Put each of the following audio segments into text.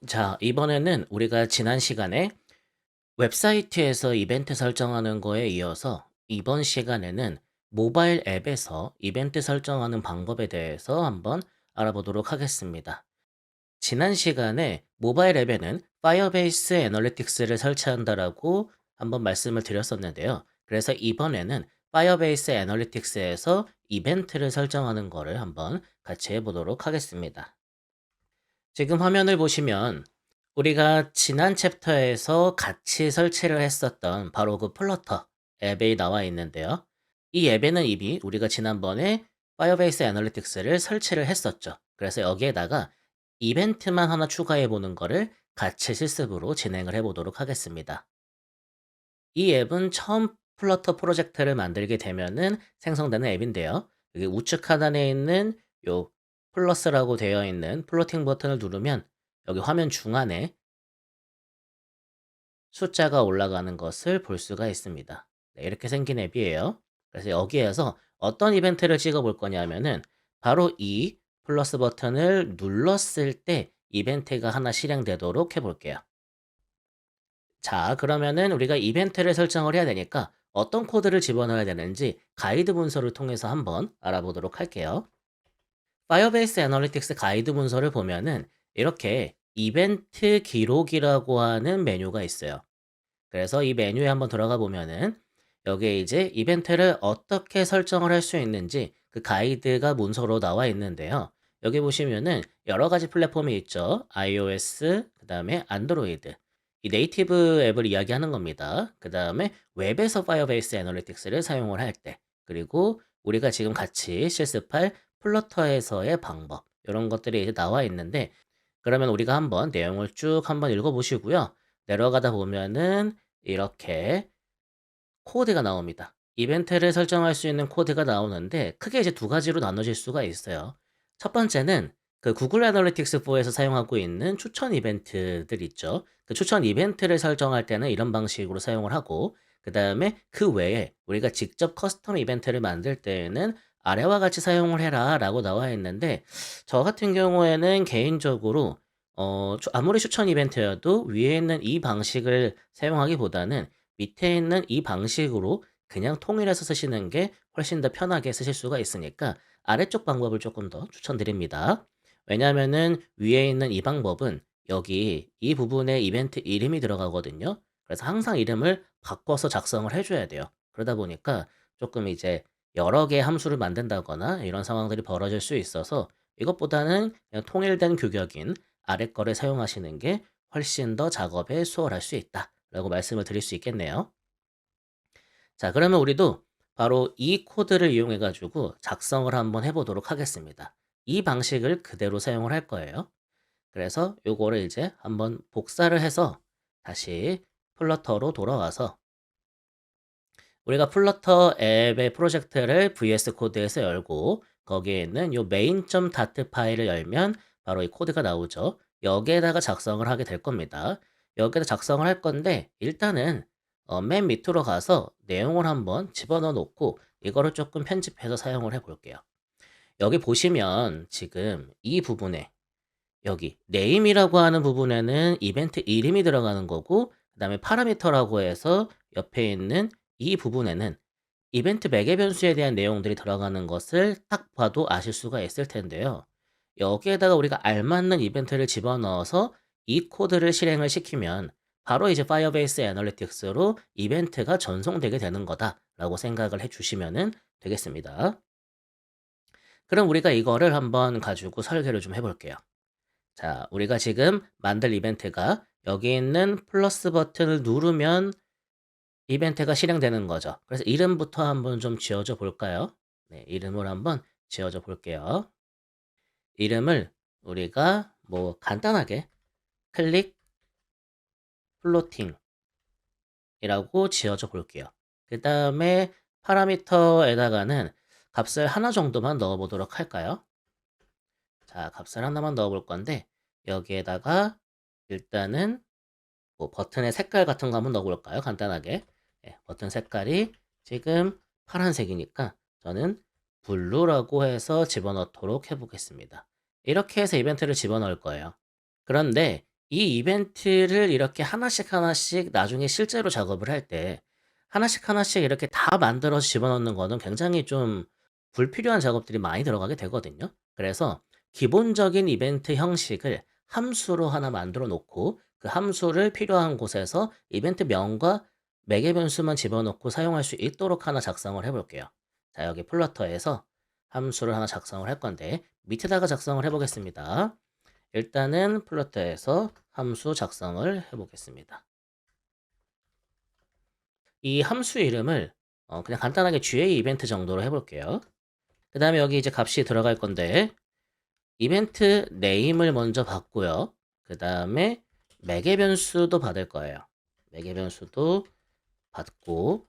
자, 이번에는 우리가 지난 시간에 웹사이트에서 이벤트 설정하는 거에 이어서 이번 시간에는 모바일 앱에서 이벤트 설정하는 방법에 대해서 한번 알아보도록 하겠습니다. 지난 시간에 모바일 앱에는 파이어베이스 애널리틱스를 설치한다라고 한번 말씀을 드렸었는데요. 그래서 이번에는 파이어베이스 애널리틱스에서 이벤트를 설정하는 거를 한번 같이 해보도록 하겠습니다. 지금 화면을 보시면 우리가 지난 챕터에서 같이 설치를 했었던 바로 그 플러터 앱이 나와 있는데요. 이 앱에는 이미 우리가 지난번에 파이어베이스 애널리틱스를 설치를 했었죠. 그래서 여기에다가 이벤트만 하나 추가해 보는 거를 같이 실습으로 진행을 해 보도록 하겠습니다. 이 앱은 처음 플러터 프로젝트를 만들게 되면은 생성되는 앱인데요. 여기 우측 하단에 있는 요 플러스라고 되어 있는 플로팅 버튼을 누르면 여기 화면 중앙에 숫자가 올라가는 것을 볼 수가 있습니다. 네, 이렇게 생긴 앱이에요. 그래서 여기에서 어떤 이벤트를 찍어 볼 거냐면은 바로 이 플러스 버튼을 눌렀을 때 이벤트가 하나 실행되도록 해 볼게요. 자, 그러면은 우리가 이벤트를 설정을 해야 되니까 어떤 코드를 집어넣어야 되는지 가이드 문서를 통해서 한번 알아보도록 할게요. 파이어베이스 애널리틱스 가이드 문서를 보면은 이렇게 이벤트 기록이라고 하는 메뉴가 있어요. 그래서 이 메뉴에 한번 들어가 보면은 여기에 이제 이벤트를 어떻게 설정을 할 수 있는지 그 가이드가 문서로 나와 있는데요. 여기 보시면은 여러 가지 플랫폼이 있죠. iOS, 그다음에 안드로이드. 이 네이티브 앱을 이야기하는 겁니다. 그다음에 웹에서 파이어베이스 애널리틱스를 사용을 할 때, 그리고 우리가 지금 같이 실습할 플러터에서의 방법, 이런 것들이 이제 나와 있는데, 그러면 우리가 한번 내용을 쭉 한번 읽어 보시고요. 내려가다 보면은 이렇게 코드가 나옵니다. 이벤트를 설정할 수 있는 코드가 나오는데 크게 이제 두 가지로 나눠질 수가 있어요. 첫 번째는 그 구글 애널리틱스 4에서 사용하고 있는 추천 이벤트들 있죠. 그 추천 이벤트를 설정할 때는 이런 방식으로 사용을 하고, 그다음에 그 외에 우리가 직접 커스텀 이벤트를 만들 때에는 아래와 같이 사용을 해라라고 나와 있는데, 저 같은 경우에는 개인적으로 아무리 추천 이벤트여도 위에 있는 이 방식을 사용하기보다는 밑에 있는 이 방식으로 그냥 통일해서 쓰시는 게 훨씬 더 편하게 쓰실 수가 있으니까 아래쪽 방법을 조금 더 추천드립니다. 왜냐하면은 위에 있는 이 방법은 여기 이 부분에 이벤트 이름이 들어가거든요. 그래서 항상 이름을 바꿔서 작성을 해줘야 돼요. 그러다 보니까 조금 이제 여러 개의 함수를 만든다거나 이런 상황들이 벌어질 수 있어서 이것보다는 그냥 통일된 규격인 아래 거를 사용하시는 게 훨씬 더 작업에 수월할 수 있다라고 말씀을 드릴 수 있겠네요. 자, 그러면 우리도 바로 이 코드를 이용해 가지고 작성을 한번 해 보도록 하겠습니다. 이 방식을 그대로 사용을 할 거예요. 그래서 요거를 이제 한번 복사를 해서 다시 플러터로 돌아와서 우리가 플러터 앱의 프로젝트를 VS 코드에서 열고 거기에 있는 요 main.dart 파일을 열면 바로 이 코드가 나오죠. 여기에다가 작성을 하게 될 겁니다. 여기에다 작성을 할 건데 일단은 맨 밑으로 가서 내용을 한번 집어넣어 놓고 이거를 조금 편집해서 사용을 해 볼게요. 여기 보시면 지금 이 부분에 여기 name이라고 하는 부분에는 이벤트 이름이 들어가는 거고, 그다음에 파라미터라고 해서 옆에 있는 이 부분에는 이벤트 매개 변수에 대한 내용들이 들어가는 것을 딱 봐도 아실 수가 있을 텐데요. 여기에다가 우리가 알맞는 이벤트를 집어넣어서 이 코드를 실행을 시키면 바로 이제 파이어베이스 애널리틱스로 이벤트가 전송되게 되는 거다라고 생각을 해 주시면 되겠습니다. 그럼 우리가 이거를 한번 가지고 설계를 좀 해볼게요. 자, 우리가 지금 만들 이벤트가 여기 있는 플러스 버튼을 누르면 이벤트가 실행되는 거죠. 그래서 이름부터 한번 좀 지어줘 볼까요? 네, 이름을 한번 지어줘 볼게요. 이름을 우리가 뭐 간단하게 클릭 플로팅이라고 지어줘 볼게요. 그 다음에 파라미터에다가는 값을 하나 정도만 넣어 보도록 할까요? 자, 값을 하나만 넣어 볼 건데 여기에다가 일단은 뭐 버튼의 색깔 같은 거 한번 넣어 볼까요? 간단하게. 예, 버튼 색깔이 지금 파란색이니까 저는 블루라고 해서 집어넣도록 해 보겠습니다. 이렇게 해서 이벤트를 집어넣을 거예요. 그런데 이 이벤트를 이렇게 하나씩 하나씩 나중에 실제로 작업을 할 때 하나씩 하나씩 이렇게 다 만들어서 집어넣는 거는 굉장히 좀 불필요한 작업들이 많이 들어가게 되거든요. 그래서 기본적인 이벤트 형식을 함수로 하나 만들어 놓고 그 함수를 필요한 곳에서 이벤트 명과 매개 변수만 집어넣고 사용할 수 있도록 하나 작성을 해 볼게요. 자, 여기 플러터에서 함수를 하나 작성을 할 건데 밑에다가 작성을 해 보겠습니다. 일단은 플러터에서 함수 작성을 해 보겠습니다. 이 함수 이름을 그냥 간단하게 GA 이벤트 정도로 해 볼게요. 그 다음에 여기 이제 값이 들어갈 건데 이벤트 네임을 먼저 받고요. 그 다음에 매개 변수도 받을 거예요. 매개 변수도 받고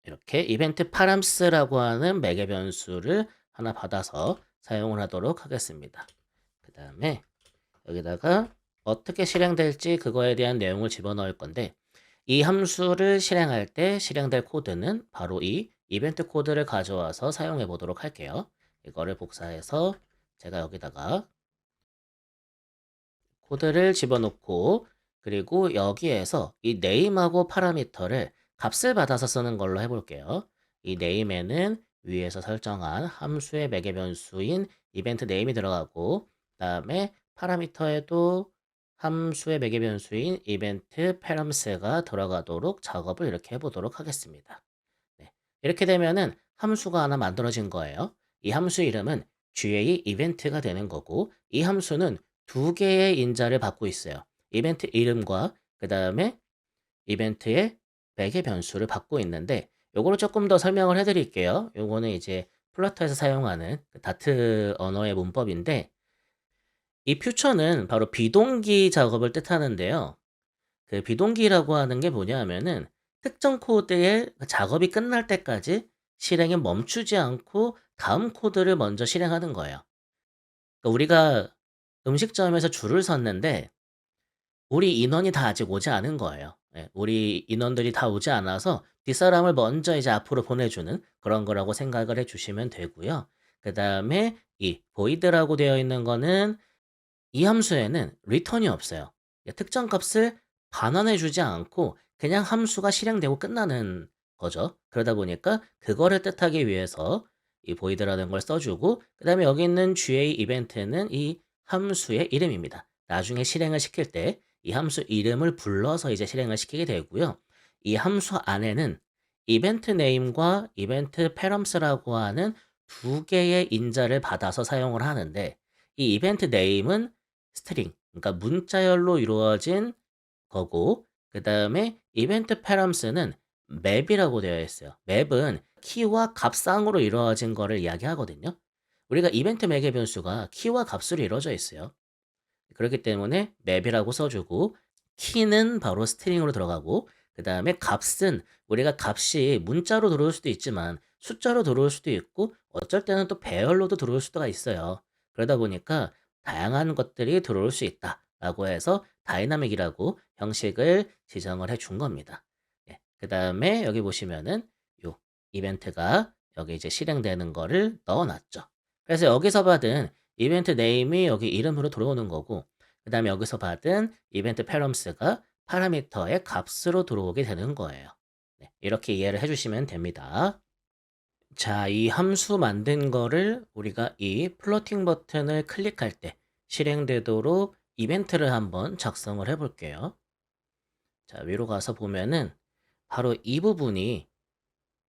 이렇게 이벤트 파람스라고 하는 매개 변수를 하나 받아서 사용을 하도록 하겠습니다. 그 다음에 여기다가 어떻게 실행될지 그거에 대한 내용을 집어넣을 건데 이 함수를 실행할 때 실행될 코드는 바로 이 이벤트 코드를 가져와서 사용해 보도록 할게요. 이거를 복사해서 제가 여기다가 코드를 집어넣고 그리고 여기에서 이 name하고 파라미터를 값을 받아서 쓰는 걸로 해볼게요. 이 name에는 위에서 설정한 함수의 매개 변수인 이벤트 name이 들어가고 그다음에 파라미터에도 함수의 매개 변수인 이벤트 params가 들어가도록 작업을 이렇게 해보도록 하겠습니다. 네. 이렇게 되면은 함수가 하나 만들어진 거예요. 이 함수 이름은 GA 이벤트가 되는 거고 이 함수는 두 개의 인자를 받고 있어요. 이벤트 이름과 그 다음에 이벤트의 매개 변수를 받고 있는데 요거를 조금 더 설명을 해드릴게요. 요거는 이제 플러터에서 사용하는 그 다트 언어의 문법인데 이 퓨처는 바로 비동기 작업을 뜻하는데요. 그 비동기라고 하는 게 뭐냐 하면은 특정 코드의 작업이 끝날 때까지 실행이 멈추지 않고 다음 코드를 먼저 실행하는 거예요. 그러니까 우리가 음식점에서 줄을 섰는데 우리 인원이 다 아직 오지 않은 거예요. 예, 우리 인원들이 다 오지 않아서 뒷사람을 먼저 이제 앞으로 보내주는 그런 거라고 생각을 해주시면 되고요. 그 다음에 이 void라고 되어 있는 거는 이 함수에는 return이 없어요. 특정 값을 반환해 주지 않고 그냥 함수가 실행되고 끝나는 거죠. 그러다 보니까 그거를 뜻하기 위해서 이 void라는 걸 써주고 그 다음에 여기 있는 GA 이벤트는 이 함수의 이름입니다. 나중에 실행을 시킬 때 이 함수 이름을 불러서 이제 실행을 시키게 되고요. 이 함수 안에는 이벤트 네임과 이벤트 페럼스라고 하는 두 개의 인자를 받아서 사용을 하는데 이 이벤트 네임은 스트링, 그러니까 문자열로 이루어진 거고 그 다음에 이벤트 페럼스는 맵이라고 되어 있어요. 맵은 키와 값상으로 이루어진 거를 이야기하거든요. 우리가 이벤트 매개 변수가 키와 값으로 이루어져 있어요. 그렇기 때문에 맵이라고 써주고 키는 바로 스트링으로 들어가고 그 다음에 값은 우리가 값이 문자로 들어올 수도 있지만 숫자로 들어올 수도 있고 어쩔 때는 또 배열로도 들어올 수가 있어요. 그러다 보니까 다양한 것들이 들어올 수 있다라고 해서 다이나믹이라고 형식을 지정을 해 준 겁니다. 그 다음에 여기 보시면은 요 이벤트가 여기 이제 실행되는 거를 넣어놨죠. 그래서 여기서 받은 이벤트 네임이 여기 이름으로 들어오는 거고 그 다음에 여기서 받은 이벤트 페럼스가 파라미터의 값으로 들어오게 되는 거예요. 네, 이렇게 이해를 해주시면 됩니다. 자, 이 함수 만든 거를 우리가 이 플로팅 버튼을 클릭할 때 실행되도록 이벤트를 한번 작성을 해 볼게요. 자, 위로 가서 보면은 바로 이 부분이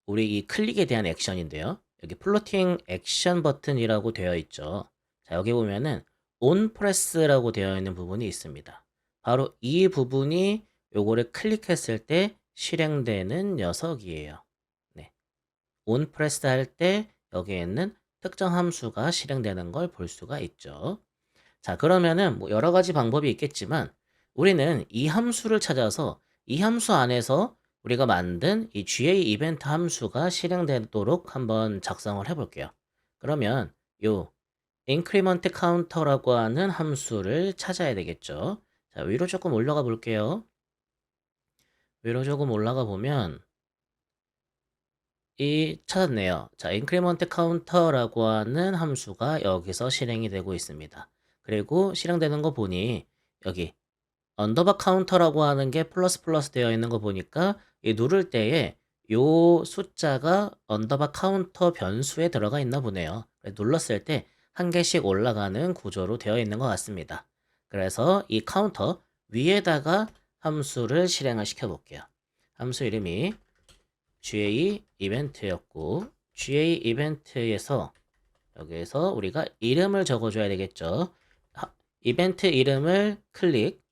우리 이 클릭에 대한 액션인데요. 여기 플로팅 액션 버튼이라고 되어 있죠. 자, 여기 보면은 on press라고 되어 있는 부분이 있습니다. 바로 이 부분이 요거를 클릭했을 때 실행되는 녀석이에요. 네. on press 할 때 여기에 있는 특정 함수가 실행되는 걸 볼 수가 있죠. 자, 그러면은 뭐 여러 가지 방법이 있겠지만 우리는 이 함수를 찾아서 이 함수 안에서 우리가 만든 이 GA 이벤트 함수가 실행되도록 한번 작성을 해볼게요. 그러면 요 increment counter라고 하는 함수를 찾아야 되겠죠. 자, 위로 조금 올라가 볼게요. 위로 조금 올라가 보면 찾았네요. 자, increment counter라고 하는 함수가 여기서 실행이 되고 있습니다. 그리고 실행되는 거 보니 여기 언더바 카운터라고 하는 게 플러스 플러스 되어 있는 거 보니까 이 누를 때에 요 숫자가 언더바 카운터 변수에 들어가 있나 보네요. 눌렀을 때 한 개씩 올라가는 구조로 되어 있는 것 같습니다. 그래서 이 카운터 위에다가 함수를 실행을 시켜 볼게요. 함수 이름이 GA 이벤트였고, GA 이벤트에서 여기에서 우리가 이름을 적어줘야 되겠죠. 이벤트 이름을 클릭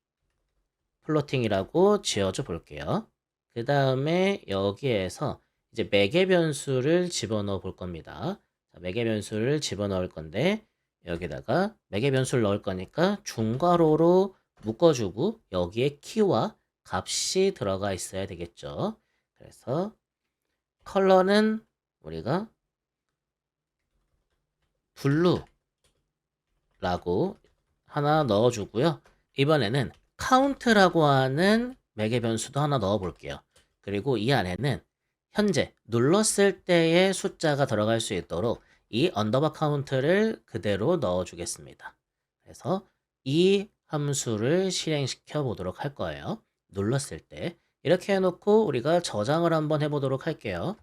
플로팅이라고 지어줘 볼게요. 그 다음에 여기에서 이제 매개 변수를 집어넣어 볼 겁니다. 자, 매개 변수를 집어넣을 건데 여기다가 매개 변수를 넣을 거니까 중괄호로 묶어주고 여기에 키와 값이 들어가 있어야 되겠죠. 그래서 컬러는 우리가 블루라고 하나 넣어주고요. 이번에는 카운트라고 하는 매개 변수도 하나 넣어 볼게요. 그리고 이 안에는 현재 눌렀을 때의 숫자가 들어갈 수 있도록 이 언더바 카운트를 그대로 넣어 주겠습니다. 그래서 이 함수를 실행시켜 보도록 할 거예요. 눌렀을 때 이렇게 해놓고 우리가 저장을 한번 해보도록 할게요.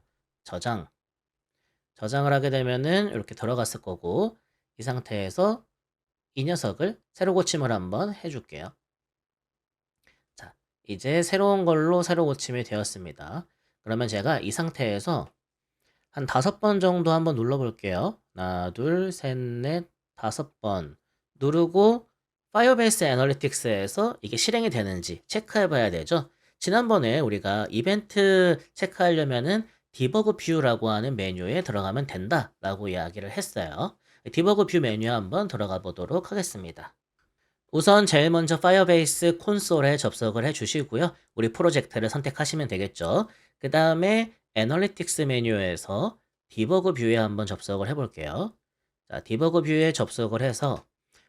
저장을 하게 되면은 이렇게 들어갔을 거고, 이 상태에서 이 녀석을 새로 고침을 한번 해줄게요. 자, 이제 새로운 걸로 새로 고침이 되었습니다. 그러면 제가 이 상태에서 한 5번 정도 한번 눌러볼게요. 하나, 둘, 셋, 넷, 5번 누르고 파이어베이스 애널리틱스에서 이게 실행이 되는지 체크해 봐야 되죠. 지난번에 우리가 이벤트 체크하려면은 디버그 뷰라고 하는 메뉴에 들어가면 된다라고 이야기를 했어요. 디버그 뷰 메뉴에 한번 들어가 보도록 하겠습니다. 우선 제일 먼저 파이어베이스 콘솔에 접속을 해 주시고요. 우리 프로젝트를 선택하시면 되겠죠. 그 다음에 애널리틱스 메뉴에서 디버그 뷰에 한번 접속을 해 볼게요. 자, 디버그 뷰에 접속을 해서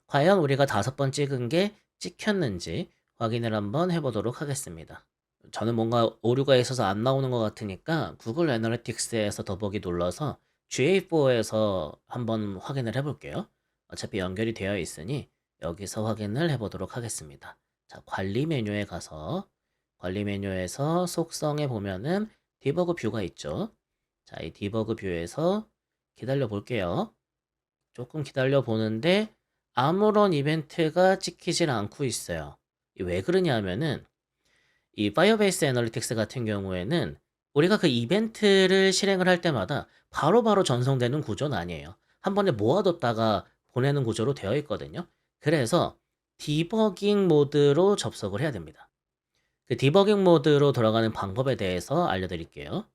과연 우리가 5번 찍은 게 찍혔는지 확인을 한번 해보도록 하겠습니다. 저는 뭔가 오류가 있어서 안 나오는 것 같으니까 구글 애널리틱스에서 더보기 눌러서 GA4에서 한번 확인을 해볼게요. 어차피 연결이 되어 있으니 여기서 확인을 해보도록 하겠습니다. 자, 관리 메뉴에 가서 관리 메뉴에서 속성에 보면은 디버그 뷰가 있죠. 자, 이 디버그 뷰에서 기다려 볼게요. 조금 기다려 보는데 아무런 이벤트가 찍히질 않고 있어요. 왜 그러냐면은 이 파이어베이스 애널리틱스 같은 경우에는 우리가 그 이벤트를 실행을 할 때마다 바로바로 전송되는 구조는 아니에요. 한 번에 모아뒀다가 보내는 구조로 되어 있거든요. 그래서 디버깅 모드로 접속을 해야 됩니다. 그 디버깅 모드로 들어가는 방법에 대해서 알려드릴게요.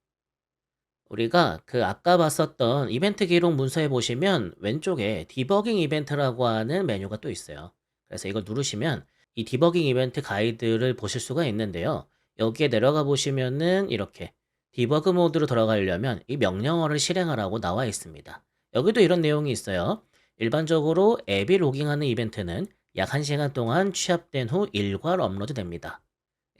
우리가 그 아까 봤었던 이벤트 기록 문서에 보시면 왼쪽에 디버깅 이벤트라고 하는 메뉴가 또 있어요. 그래서 이걸 누르시면 이 디버깅 이벤트 가이드를 보실 수가 있는데요. 여기에 내려가 보시면은 이렇게 디버그 모드로 들어가려면 이 명령어를 실행하라고 나와 있습니다. 여기도 이런 내용이 있어요. 일반적으로 앱이 로깅하는 이벤트는 약 1시간 동안 취합된 후 일괄 업로드됩니다.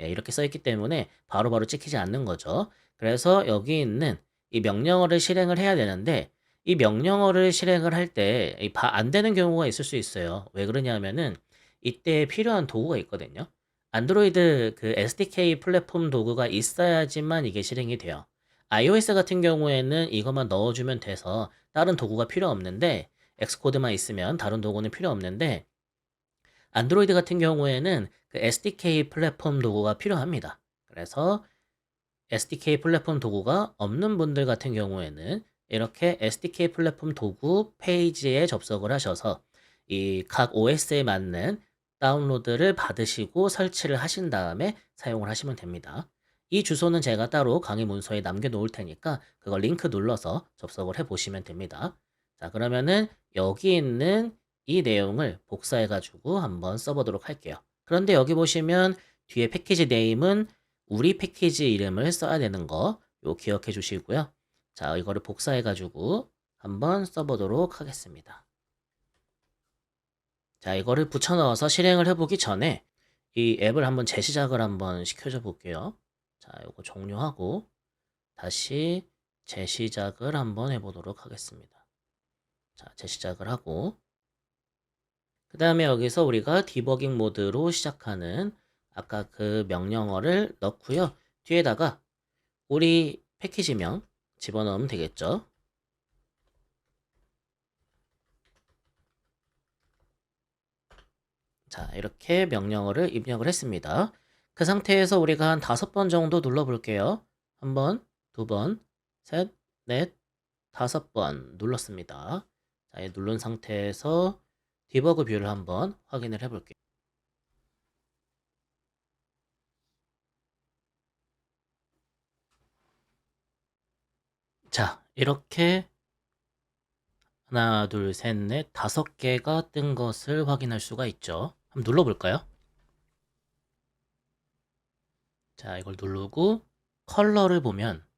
예, 이렇게 써 있기 때문에 바로바로 찍히지 않는 거죠. 그래서 여기 있는 이 명령어를 실행을 해야 되는데 이 명령어를 실행을 할 때 안 되는 경우가 있을 수 있어요. 왜 그러냐면은 이때 필요한 도구가 있거든요. 안드로이드 그 SDK 플랫폼 도구가 있어야지만 이게 실행이 돼요. iOS 같은 경우에는 이것만 넣어주면 돼서 다른 도구가 필요 없는데 엑스코드만 있으면 다른 도구는 필요 없는데 안드로이드 같은 경우에는 그 SDK 플랫폼 도구가 필요합니다. 그래서 SDK 플랫폼 도구가 없는 분들 같은 경우에는 이렇게 SDK 플랫폼 도구 페이지에 접속을 하셔서 이 각 OS에 맞는 다운로드를 받으시고 설치를 하신 다음에 사용을 하시면 됩니다. 이 주소는 제가 따로 강의 문서에 남겨 놓을 테니까 그걸 링크 눌러서 접속을 해 보시면 됩니다. 자, 그러면은 여기 있는 이 내용을 복사해 가지고 한번 써보도록 할게요. 그런데 여기 보시면 뒤에 패키지 네임은 우리 패키지 이름을 써야 되는 거 요 기억해 주시고요. 자, 이거를 복사해 가지고 한번 써보도록 하겠습니다. 자, 이거를 붙여 넣어서 실행을 해보기 전에 이 앱을 한번 재시작을 한번 시켜줘 볼게요. 자, 이거 종료하고 다시 재시작을 한번 해보도록 하겠습니다. 자, 재시작을 하고 그 다음에 여기서 우리가 디버깅 모드로 시작하는 아까 그 명령어를 넣고요. 뒤에다가 우리 패키지명 집어넣으면 되겠죠. 자, 이렇게 명령어를 입력을 했습니다. 그 상태에서 우리가 한 5번 정도 눌러볼게요. 한 번, 두 번, 셋, 넷, 5번 눌렀습니다. 자, 이 누른 상태에서 디버그 뷰를 한번 확인을 해볼게요. 자, 이렇게 하나, 둘, 셋, 넷, 5개가 뜬 것을 확인할 수가 있죠. 한번 눌러볼까요? 자, 이걸 누르고 컬러를 보면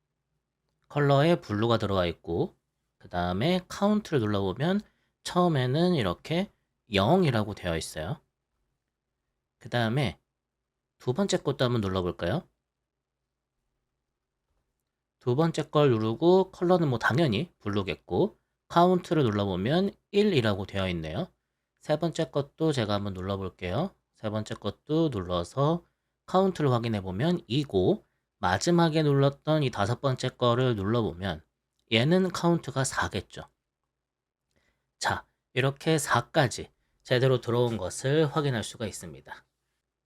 컬러에 블루가 들어가 있고 그 다음에 카운트를 눌러보면 처음에는 이렇게 0이라고 되어 있어요. 그 다음에 두 번째 것도 한번 눌러볼까요? 두 번째 걸 누르고 컬러는 뭐 당연히 블루겠고 카운트를 눌러보면 1이라고 되어 있네요. 세 번째 것도 제가 한번 눌러볼게요. 세 번째 것도 눌러서 카운트를 확인해 보면 2고 마지막에 눌렀던 이 5번째 거를 눌러보면 얘는 카운트가 4겠죠. 자, 이렇게 4까지 제대로 들어온 것을 확인할 수가 있습니다.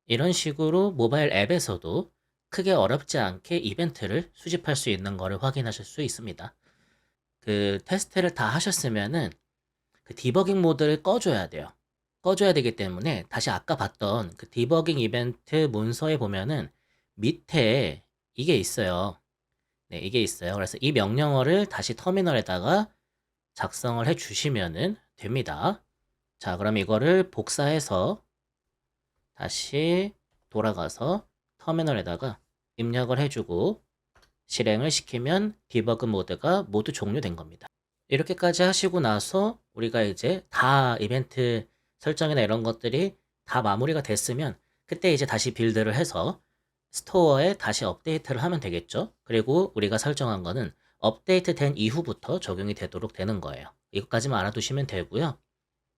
이런 식으로 모바일 앱에서도 크게 어렵지 않게 이벤트를 수집할 수 있는 것을 확인하실 수 있습니다. 그 테스트를 다 하셨으면은 그 디버깅 모드를 꺼줘야 돼요. 꺼줘야 되기 때문에 다시 아까 봤던 그 디버깅 이벤트 문서에 보면은 밑에 이게 있어요. 네, 이게 있어요. 그래서 이 명령어를 다시 터미널에다가 작성을 해 주시면은 됩니다. 자, 그럼 이거를 복사해서 다시 돌아가서 터미널에다가 입력을 해주고 실행을 시키면 디버그 모드가 모두 종료된 겁니다. 이렇게까지 하시고 나서 우리가 이제 다 이벤트 설정이나 이런 것들이 다 마무리가 됐으면 그때 이제 다시 빌드를 해서 스토어에 다시 업데이트를 하면 되겠죠. 그리고 우리가 설정한 거는 업데이트 된 이후부터 적용이 되도록 되는 거예요. 이것까지만 알아두시면 되고요.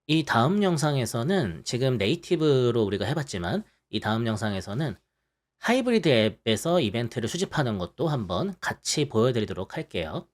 이 다음 영상에서는 지금 네이티브로 우리가 해봤지만 이 다음 영상에서는 하이브리드 앱에서 이벤트를 수집하는 것도 한번 같이 보여드리도록 할게요.